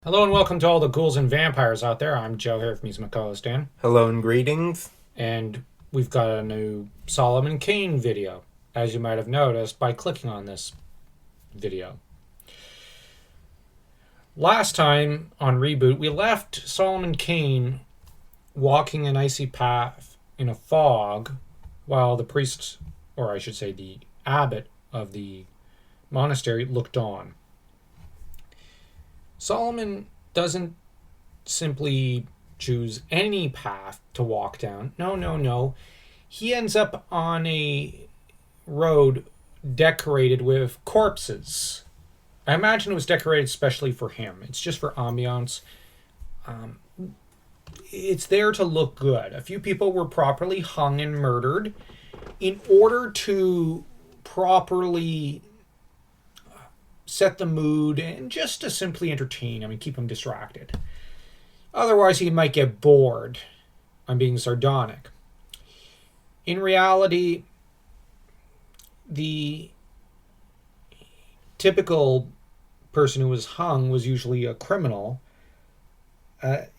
Hello and welcome to all the ghouls and vampires out there. I'm Joe here from He's my co-host Dan. Hello and greetings. And we've got a new Solomon Kane video, as you might have noticed by clicking on this video. Last time on Reboot, we left Solomon Kane walking an icy path in a fog while the priest, or I should say the abbot of the monastery, looked on. Solomon doesn't simply choose any path to walk down. No. He ends up on a road decorated with corpses. I imagine it was decorated especially for him. It's just for ambiance. It's there to look good. A few people were properly hung and murdered in order to properly set the mood and just to simply entertain him and keep him distracted. Otherwise, he might get bored. I'm being sardonic. In reality, the typical person who was hung was usually a criminal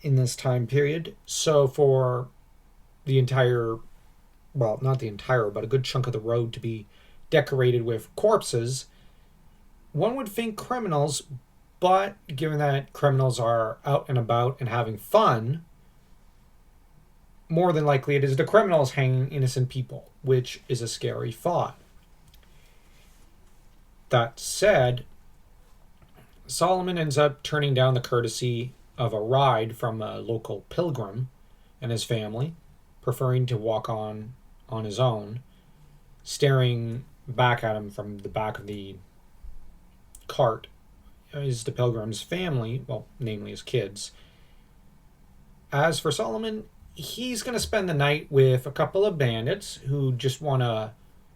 in this time period. So for the entire, well, not the entire, but a good chunk of the road to be decorated with corpses, one would think criminals, but given that criminals are out and about and having fun, more than likely it is the criminals hanging innocent people, which is a scary thought. That said, Solomon ends up turning down the courtesy of a ride from a local pilgrim and his family, preferring to walk on his own, staring back at him from the back of the cart is the pilgrim's family, well, namely his kids. As for Solomon, he's going to spend the night with a couple of bandits who just want to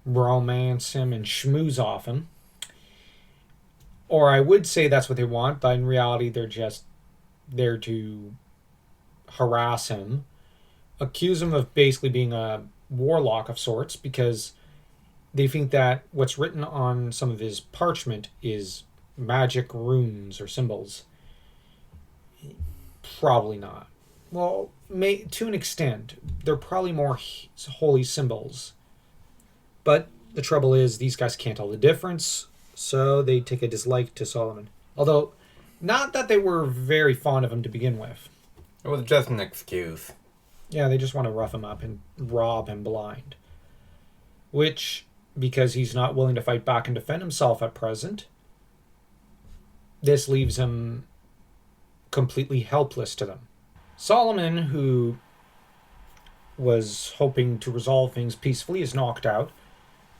romance him and schmooze off him. Or I would say that's what they want, but in reality, they're just there to harass him, accuse him of basically being a warlock of sorts, because they think that what's written on some of his parchment is magic runes or symbols. Probably not. Well, to an extent, they're probably more holy symbols. But the trouble is, these guys can't tell the difference, so they take a dislike to Solomon. Although, not that they were very fond of him to begin with. It was just an excuse. Yeah, they just want to rough him up and rob him blind. Which, because he's not willing to fight back and defend himself at present, this leaves him completely helpless to them. Solomon, who was hoping to resolve things peacefully, is knocked out,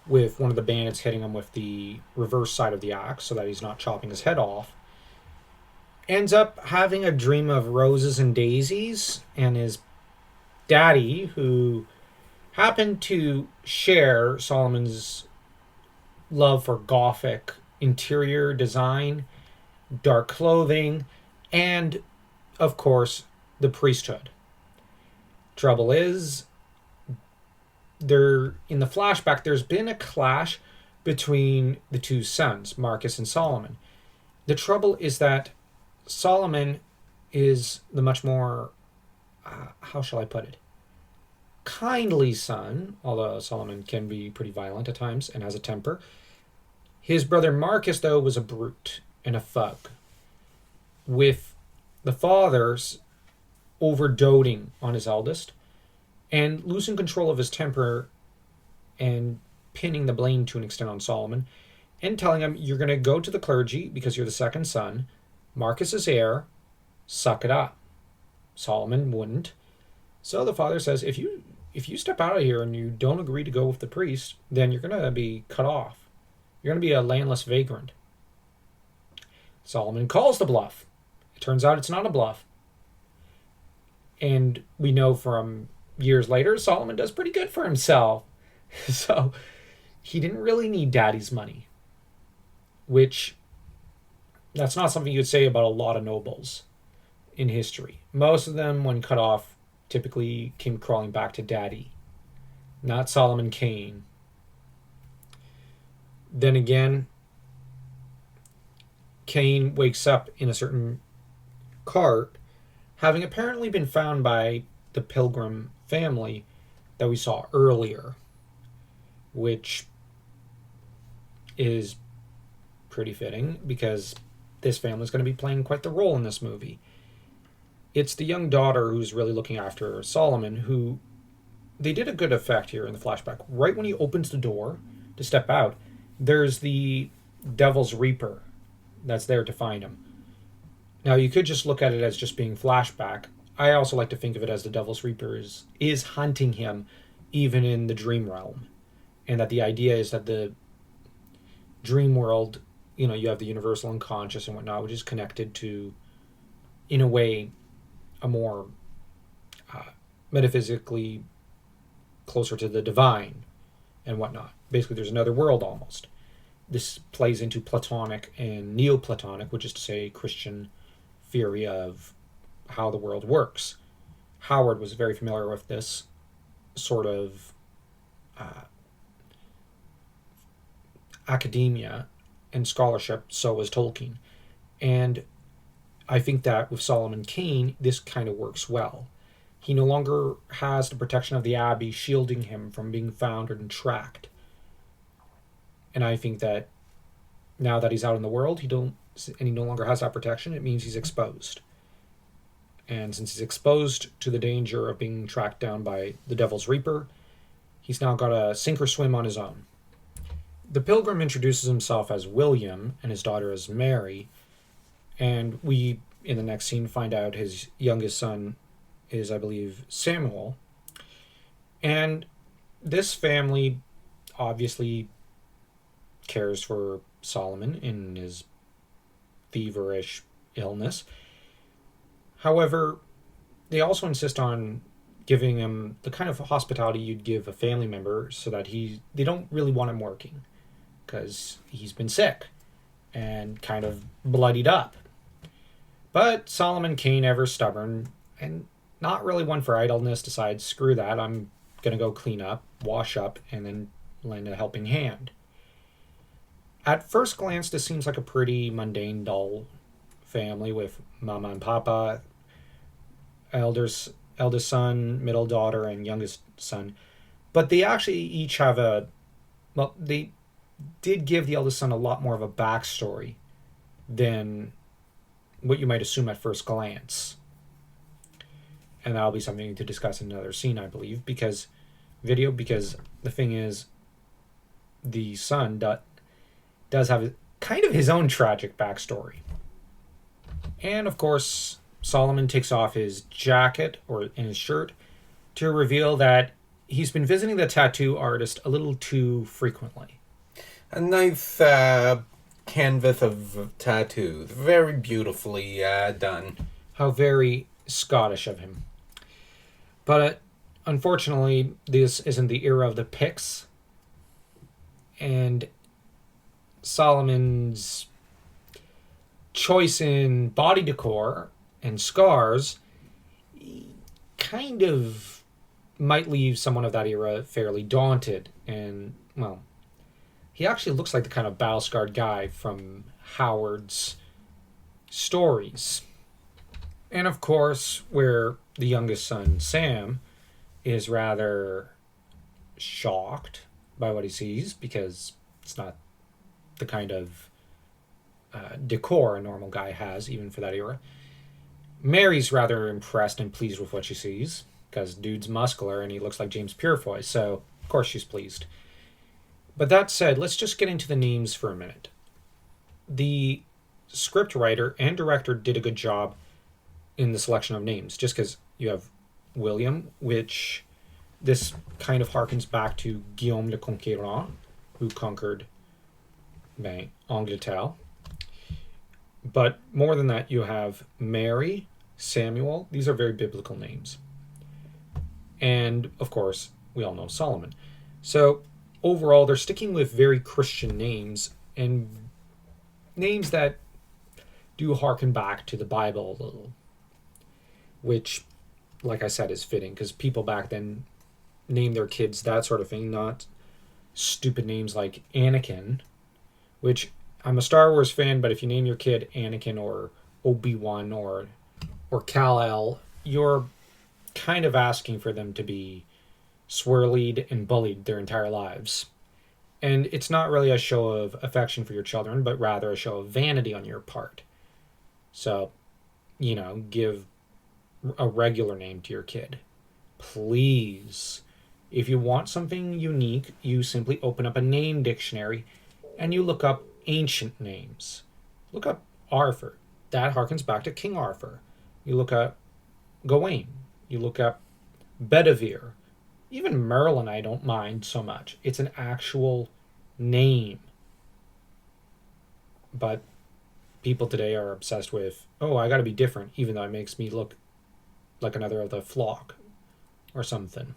with one of the bandits hitting him with the reverse side of the axe so that he's not chopping his head off. Ends up having a dream of roses and daisies, and his daddy, who happened to share Solomon's love for Gothic interior design, dark clothing, and, of course, the priesthood. Trouble is, in the flashback, there's been a clash between the two sons, Marcus and Solomon. The trouble is that Solomon is the much more, how shall I put it, kindly son, although Solomon can be pretty violent at times and has a temper. His brother Marcus, though, was a brute and a thug, with the father's over-doting on his eldest and losing control of his temper and pinning the blame to an extent on Solomon and telling him, you're going to go to the clergy because you're the second son, Marcus is heir, suck it up. Solomon wouldn't. So the father says, if you step out of here and you don't agree to go with the priest, then you're going to be cut off. You're going to be a landless vagrant. Solomon calls the bluff. It turns out it's not a bluff. And we know from years later, Solomon does pretty good for himself. So he didn't really need daddy's money. Which, that's not something you'd say about a lot of nobles in history. Most of them, when cut off, typically came crawling back to daddy. Not Solomon Kane. Then again, Kane wakes up in a certain cart, having apparently been found by the Pilgrim family that we saw earlier, which is pretty fitting because this family is going to be playing quite the role in this movie. It's the young daughter who's really looking after Solomon, who they did a good effect here in the flashback. Right when he opens the door to step out, there's the Devil's Reaper that's there to find him. Now, you could just look at it as just being flashback. I also like to think of it as the Devil's Reaper is hunting him even in the dream realm. And that the idea is that the dream world, you have the universal unconscious and whatnot, which is connected to, in a way, a more metaphysically closer to the divine and whatnot. Basically, there's another world almost. This plays into Platonic and Neoplatonic, which is to say Christian theory of how the world works. Howard was very familiar with this sort of academia and scholarship, so was Tolkien. And I think that with Solomon Kane, this kind of works well. He no longer has the protection of the Abbey shielding him from being found and tracked. And I think that now that he's out in the world, he no longer has that protection. It means he's exposed. And since he's exposed to the danger of being tracked down by the Devil's Reaper, he's now got to sink or swim on his own. The Pilgrim introduces himself as William and his daughter as Mary. And we, in the next scene, find out his youngest son is, I believe, Samuel. And this family obviously cares for Solomon in his feverish illness. However, they also insist on giving him the kind of hospitality you'd give a family member so that they don't really want him working because he's been sick and kind of bloodied up. But Solomon Kane, ever stubborn and not really one for idleness, decides, screw that, I'm going to go clean up, wash up, and then lend a helping hand. At first glance, this seems like a pretty mundane, dull family with mama and papa, eldest son, middle daughter, and youngest son. But they actually each have they did give the eldest son a lot more of a backstory than what you might assume at first glance. And that'll be something to discuss in another scene, I believe, because the thing is, the son does have kind of his own tragic backstory. And of course, Solomon takes off his jacket and his shirt to reveal that he's been visiting the tattoo artist a little too frequently. A nice canvas of tattoos. Very beautifully done. How very Scottish of him. But unfortunately, this isn't the era of the Picts. And Solomon's choice in body decor and scars kind of might leave someone of that era fairly daunted. And, well, he actually looks like the kind of battle-scarred guy from Howard's stories. And, of course, where the youngest son, Sam, is rather shocked by what he sees because it's not the kind of decor a normal guy has, even for that era. Mary's rather impressed and pleased with what she sees because dude's muscular and he looks like James Purefoy, so of course she's pleased. But that said, let's just get into the names for a minute. The scriptwriter and director did a good job in the selection of names, just because you have William, which this kind of harkens back to Guillaume le Conquérant, who conquered Angleterre. But more than that, you have Mary, Samuel. These are very biblical names. And, of course, we all know Solomon. So, overall, they're sticking with very Christian names and names that do harken back to the Bible a little. Which, like I said, is fitting because people back then named their kids that sort of thing, not stupid names like Anakin, which I'm a Star Wars fan, but if you name your kid Anakin or Obi-Wan or or Kal-El, you're kind of asking for them to be swirlied and bullied their entire lives. And it's not really a show of affection for your children, but rather a show of vanity on your part. So, give a regular name to your kid. Please. If you want something unique, you simply open up a name dictionary and you look up ancient names. Look up Arthur. That harkens back to King Arthur. You look up Gawain. You look up Bedivere. Even Merlin, I don't mind so much. It's an actual name. But people today are obsessed with, oh, I gotta be different, even though it makes me look like another of the flock or something.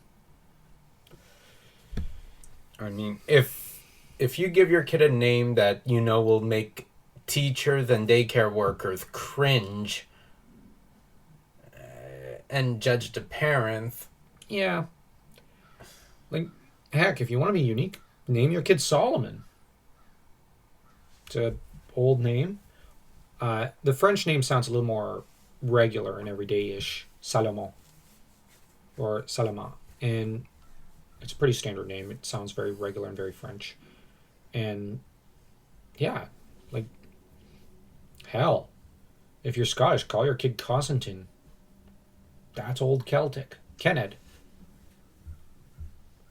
I mean, if you give your kid a name that you know will make teachers and daycare workers cringe and judge the parents. Yeah. Like, heck, if you want to be unique, name your kid Solomon. It's an old name. The French name sounds a little more regular and everyday-ish. Salomon. Or Salama. And it's a pretty standard name. It sounds very regular and very French. And, yeah, like, hell. If you're Scottish, call your kid Constantine. That's old Celtic. Kenneth.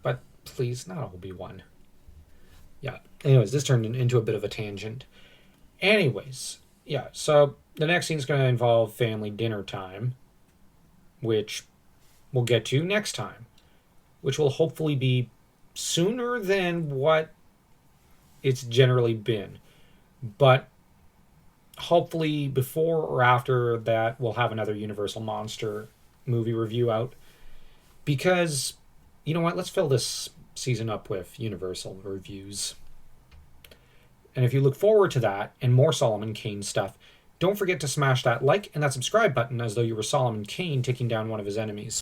But please, not Obi-Wan. Yeah. Anyways, this turned into a bit of a tangent. Anyways, yeah. So the next scene's going to involve family dinner time, which we'll get to next time, which will hopefully be sooner than what it's generally been. But hopefully before or after that, we'll have another Universal Monster movie review out. Because, you know what, let's fill this season up with Universal reviews. And if you look forward to that and more Solomon Kane stuff, don't forget to smash that like and that subscribe button as though you were Solomon Kane taking down one of his enemies.